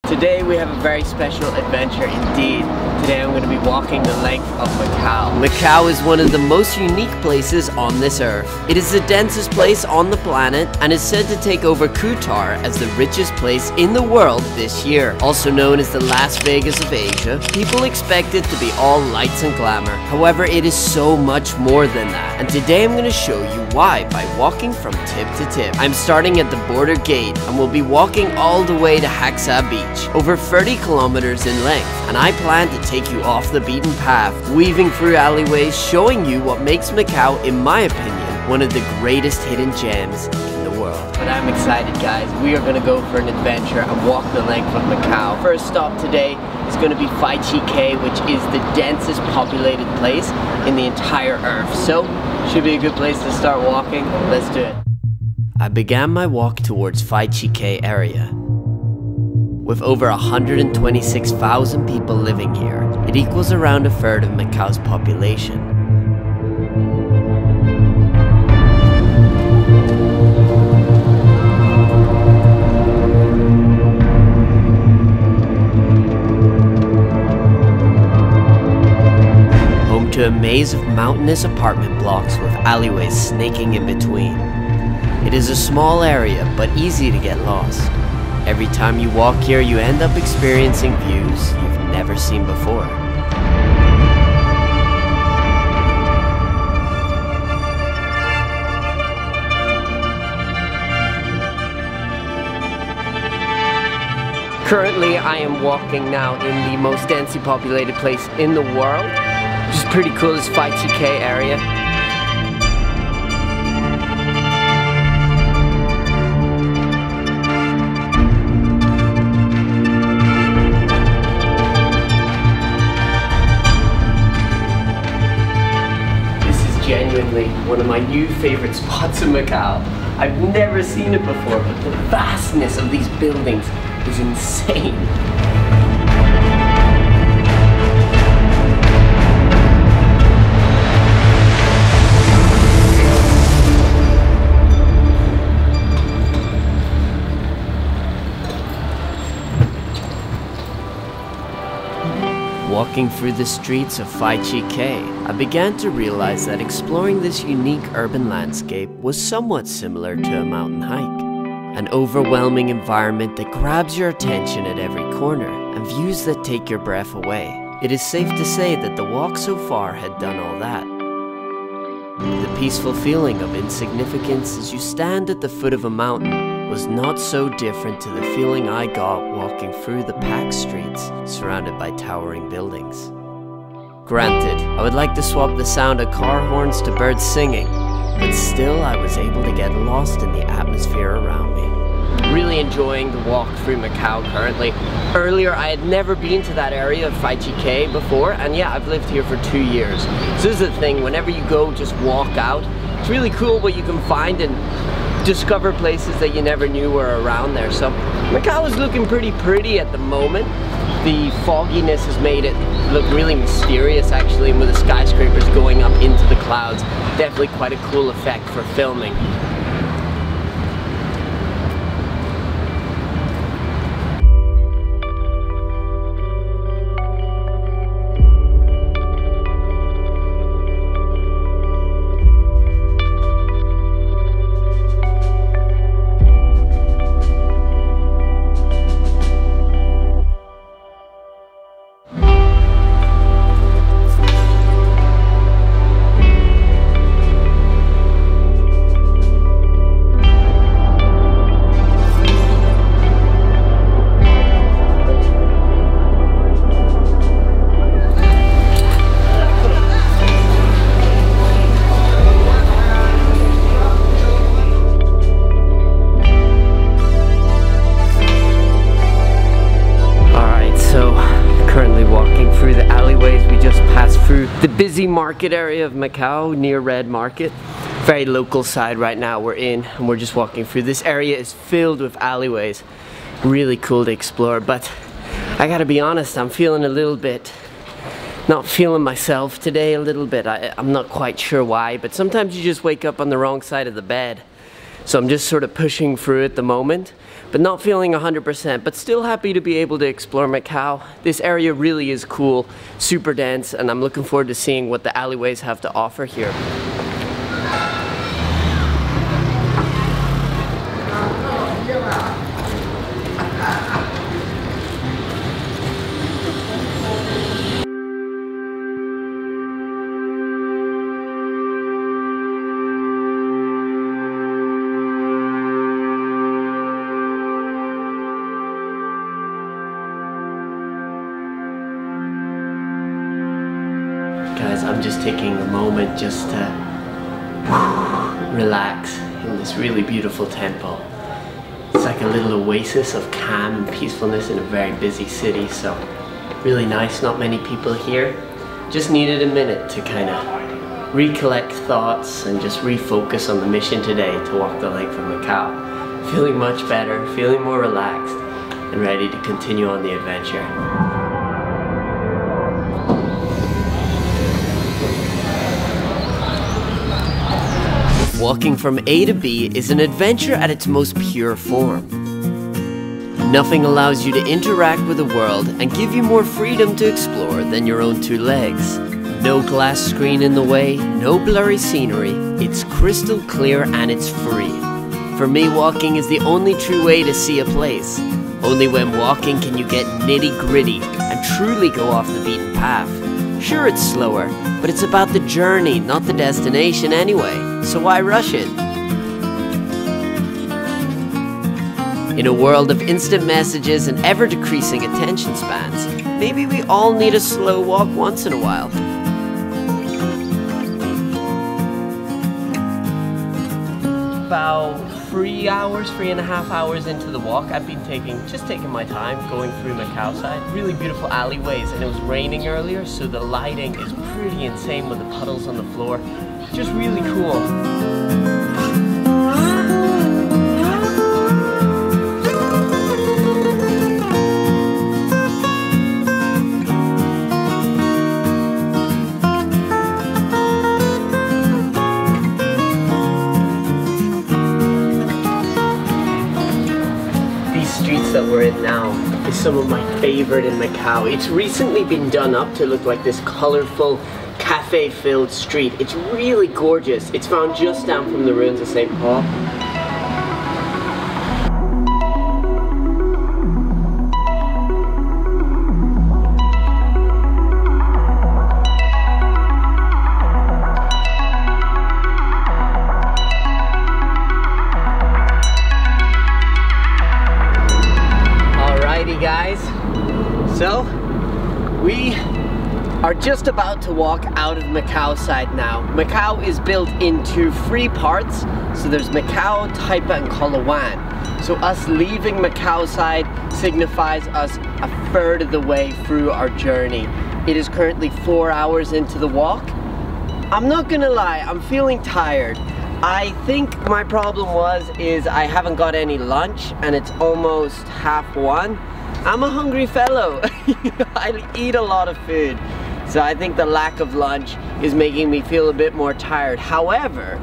Today we have a very special adventure indeed. Today I'm going to be walking the length of Macau. Macau is one of the most unique places on this earth. It is the densest place on the planet and is said to take over Cotai as the richest place in the world this year. Also known as the Las Vegas of Asia, people expect it to be all lights and glamour. However, it is so much more than that. And today I'm going to show you why by walking from tip to tip. I'm starting at the border gate and will be walking all the way to Hac Sa Beach, over 30 kilometers in length, and I plan to take you off the beaten path, weaving through alleyways, showing you what makes Macau, in my opinion, one of the greatest hidden gems in the world. But I'm excited, guys. We are going to go for an adventure and walk the length of Macau. First stop today is going to be Fai Chi Kei, which is the densest populated place in the entire earth. So, should be a good place to start walking. Let's do it. I began my walk towards Fai Chi Kei area. With over 126,000 people living here, it equals around a third of Macau's population. Home to a maze of mountainous apartment blocks with alleyways snaking in between. It is a small area, but easy to get lost. Every time you walk here, you end up experiencing views you've never seen before. Currently, I am walking now in the most densely populated place in the world, which is pretty cool, this Fai Chi Kei area. Genuinely one of my new favorite spots in Macau. I've never seen it before, but the vastness of these buildings is insane. Walking through the streets of Fai Chi Kei, I began to realize that exploring this unique urban landscape was somewhat similar to a mountain hike. An overwhelming environment that grabs your attention at every corner, and views that take your breath away. It is safe to say that the walk so far had done all that. The peaceful feeling of insignificance as you stand at the foot of a mountain was not so different to the feeling I got walking through the packed streets surrounded by towering buildings. Granted, I would like to swap the sound of car horns to birds singing, but still I was able to get lost in the atmosphere around me. Really enjoying the walk through Macau currently. Earlier, I had never been to that area of Fai Chi Kei before, and yeah, I've lived here for 2 years. So this is the thing, whenever you go, just walk out. It's really cool what you can find and discover places that you never knew were around there. So Macau is looking pretty at the moment. The fogginess has made it look really mysterious actually, and with the skyscrapers going up into the clouds, definitely quite a cool effect for filming. The busy market area of Macau near Red Market. Very local side right now we're in, and we're just walking through. This area is filled with alleyways. Really cool to explore, but I gotta be honest, I'm feeling a little bit not feeling myself today a little bit. I'm not quite sure why, but sometimes you just wake up on the wrong side of the bed. So I'm just sort of pushing through at the moment, but not feeling 100%, but still happy to be able to explore Macau. This area really is cool, super dense, and I'm looking forward to seeing what the alleyways have to offer here. Guys, I'm just taking a moment just to relax in this really beautiful temple. It's like a little oasis of calm and peacefulness in a very busy city, so really nice, not many people here. Just needed a minute to kind of recollect thoughts and just refocus on the mission today to walk the lake from Macau. Feeling much better, feeling more relaxed, and ready to continue on the adventure. Walking from A to B is an adventure at its most pure form. Nothing allows you to interact with the world and give you more freedom to explore than your own two legs. No glass screen in the way, no blurry scenery, it's crystal clear and it's free. For me, walking is the only true way to see a place. Only when walking can you get nitty-gritty and truly go off the beaten path. Sure, it's slower, but it's about the journey, not the destination anyway, so why rush it? In a world of instant messages and ever-decreasing attention spans, maybe we all need a slow walk once in a while. About 3.5 hours into the walk, I've been just taking my time going through Macau side. Really beautiful alleyways, and it was raining earlier, so the lighting is pretty insane with the puddles on the floor. Just really cool. That we're in now is some of my favorite in Macau. It's recently been done up to look like this colorful cafe-filled street. It's really gorgeous. It's found just down from the ruins of St. Paul. Guys, so we are just about to walk out of Macau side now. Macau is built into 3 parts, so there's Macau, Taipa, and Coloane. So us leaving Macau side signifies us a third of the way through our journey. It is currently 4 hours into the walk. I'm not gonna lie, I'm feeling tired. I think my problem is I haven't got any lunch and it's almost 1:30. I'm a hungry fellow. I eat a lot of food, so I think the lack of lunch is making me feel a bit more tired. However,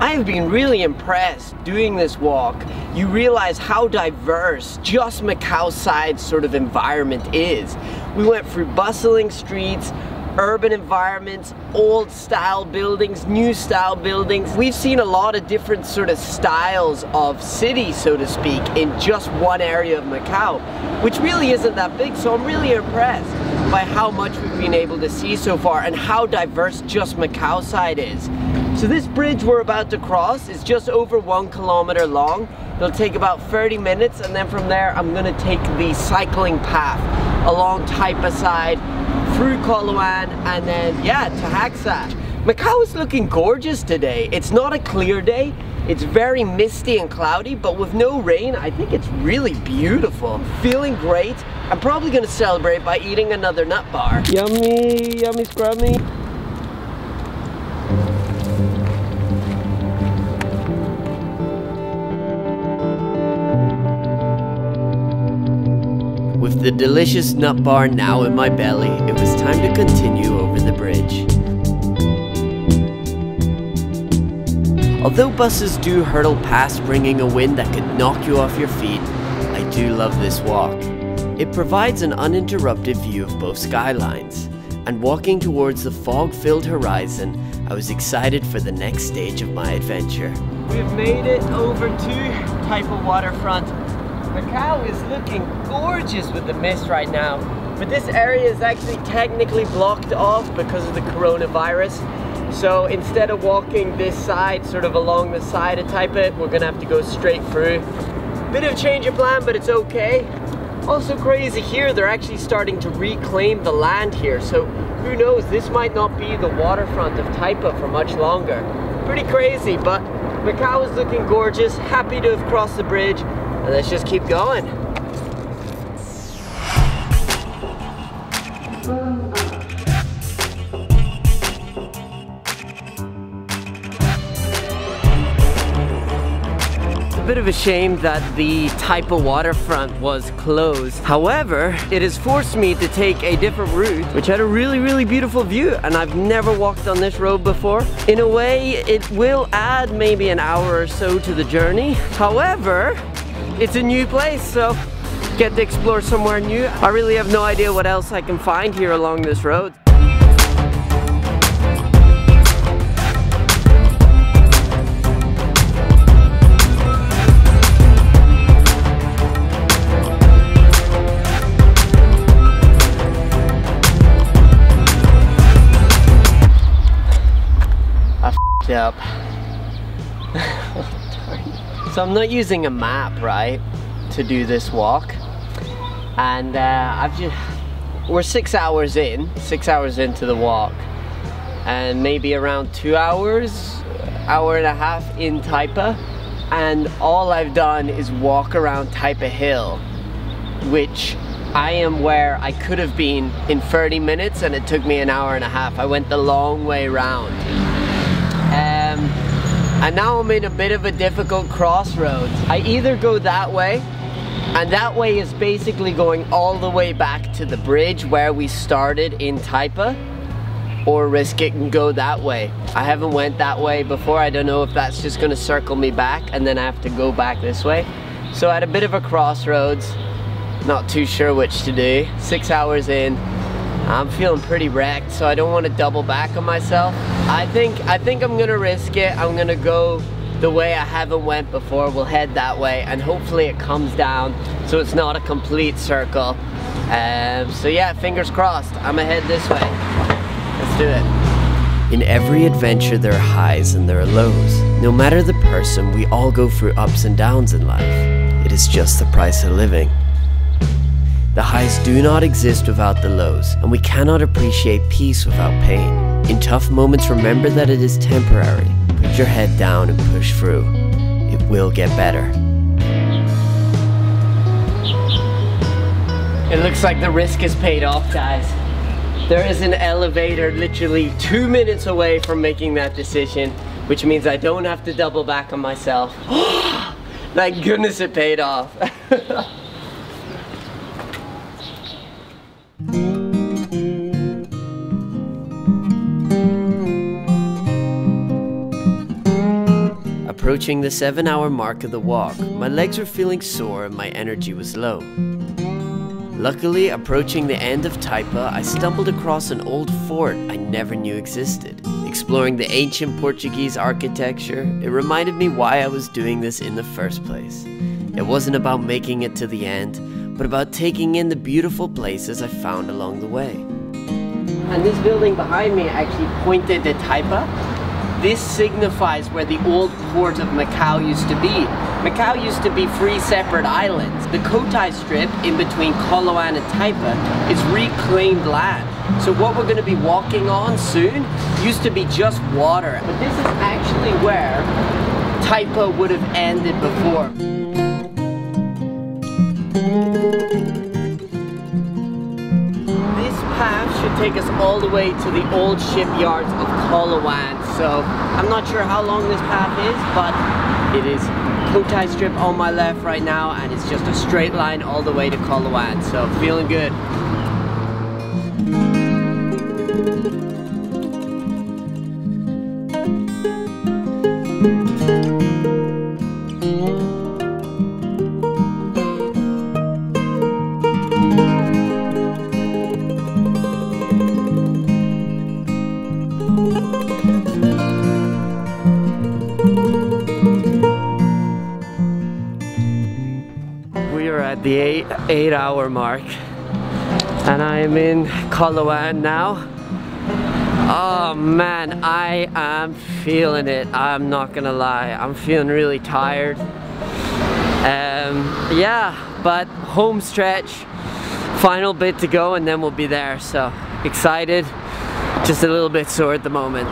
I've been really impressed doing this walk. You realize how diverse just Macau side sort of environment is. We went through bustling streets, urban environments, old style buildings, new style buildings. We've seen a lot of different sort of styles of city, so to speak, in just one area of Macau, which really isn't that big, so I'm really impressed by how much we've been able to see so far and how diverse just Macau side is. So this bridge we're about to cross is just over 1 kilometer long. It'll take about 30 minutes, and then from there I'm gonna take the cycling path along Taipa side, through Coloane, and then yeah, to Hac Sa. Macau is looking gorgeous today. It's not a clear day. It's very misty and cloudy, but with no rain, I think it's really beautiful. Feeling great. I'm probably gonna celebrate by eating another nut bar. Yummy, yummy scrummy. With the delicious nut bar now in my belly, it was time to continue over the bridge. Although buses do hurtle past bringing a wind that could knock you off your feet, I do love this walk. It provides an uninterrupted view of both skylines, and walking towards the fog-filled horizon, I was excited for the next stage of my adventure. We've made it over to Taipa waterfront. Macau is looking gorgeous with the mist right now, but this area is actually technically blocked off because of the coronavirus. So instead of walking this side, sort of along the side of Taipa, we're gonna have to go straight through. Bit of a change of plan, but it's okay. Also crazy here, they're actually starting to reclaim the land here, so who knows, this might not be the waterfront of Taipa for much longer. Pretty crazy, but Macau is looking gorgeous, happy to have crossed the bridge, and let's just keep going. A bit of a shame that the Taipa waterfront was closed. However, it has forced me to take a different route, which had a really beautiful view, and I've never walked on this road before. In a way, it will add maybe an hour or so to the journey. However, it's a new place, so get to explore somewhere new. I really have no idea what else I can find here along this road. Up. So I'm not using a map, right, to do this walk, and we're 6 hours into the walk, and maybe around 2 hours, hour and a half in Taipa, and all I've done is walk around Taipa Hill, which I am where I could have been in 30 minutes and it took me an hour and a half. I went the long way round. And now I'm in a bit of a difficult crossroads. I either go that way, and that way is basically going all the way back to the bridge where we started in Taipa, or risk it and go that way. I haven't went that way before. I don't know if that's just gonna circle me back and then I have to go back this way. So at a bit of a crossroads, not too sure which to do. 6 hours in, I'm feeling pretty wrecked, so I don't want to double back on myself. I think I'm gonna risk it. I'm gonna go the way I haven't went before. We'll head that way, and hopefully it comes down so it's not a complete circle. So yeah, fingers crossed. I'm gonna head this way. Let's do it. In every adventure, there are highs and there are lows. No matter the person, we all go through ups and downs in life. It is just the price of living. The highs do not exist without the lows, and we cannot appreciate peace without pain. In tough moments, remember that it is temporary. Put your head down and push through. It will get better. It looks like the risk is paid off, guys. There is an elevator literally 2 minutes away from making that decision, which means I don't have to double back on myself. Thank goodness it paid off. Approaching the 7-hour mark of the walk, my legs were feeling sore and my energy was low. Luckily, approaching the end of Taipa, I stumbled across an old fort I never knew existed. Exploring the ancient Portuguese architecture, it reminded me why I was doing this in the first place. It wasn't about making it to the end, but about taking in the beautiful places I found along the way. And this building behind me actually pointed to Taipa. This signifies where the old port of Macau used to be. Macau used to be 3 separate islands. The Cotai Strip in between Coloane and Taipa is reclaimed land. So what we're going to be walking on soon used to be just water. But this is actually where Taipa would have ended before. This path should take us all the way to the old shipyards of Coloane. So I'm not sure how long this path is, but it is Cotai Strip on my left right now, and it's just a straight line all the way to Coloane. So feeling good. 8-hour mark, and I am in Coloane now. Oh man, I am feeling it. I'm not gonna lie, I'm feeling really tired. Yeah, but home stretch, final bit to go, and then we'll be there. So excited, just a little bit sore at the moment.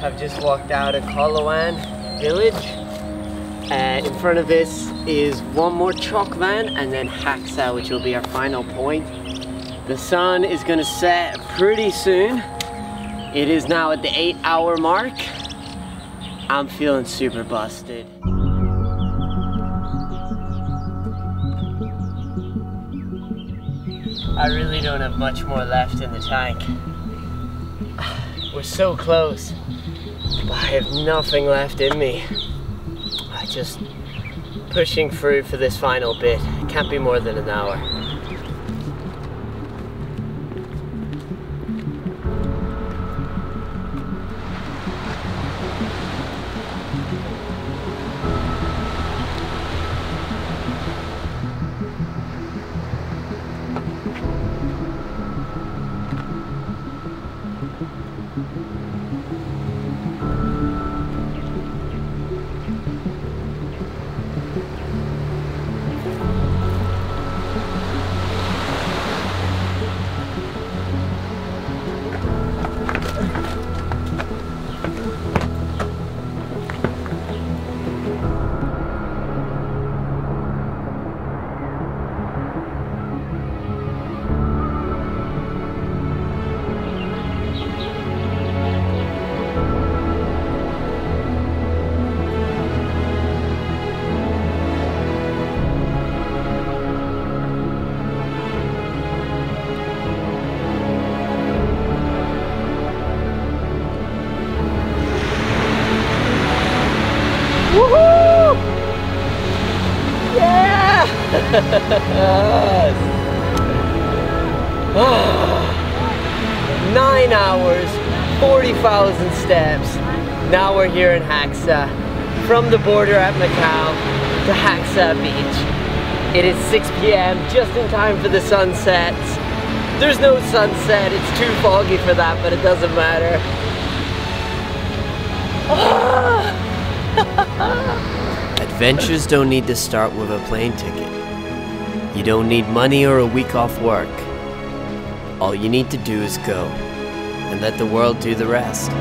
I've just walked out of Coloane village, and in front of this is one more truck van and then Hac Sa, which will be our final point. The sun is going to set pretty soon. It is now at the 8-hour mark. I'm feeling super busted. I really don't have much more left in the tank. We're so close, but I have nothing left in me. I just pushing through for this final bit. It can't be more than an hour. Woohoo! Yeah! 9 hours, 40,000 steps. Now we're here in Hac Sa, from the border at Macau to Hac Sa Beach. It is 6 p.m, just in time for the sunset. There's no sunset, it's too foggy for that, but it doesn't matter. Adventures don't need to start with a plane ticket. You don't need money or a week off work. All you need to do is go, and let the world do the rest.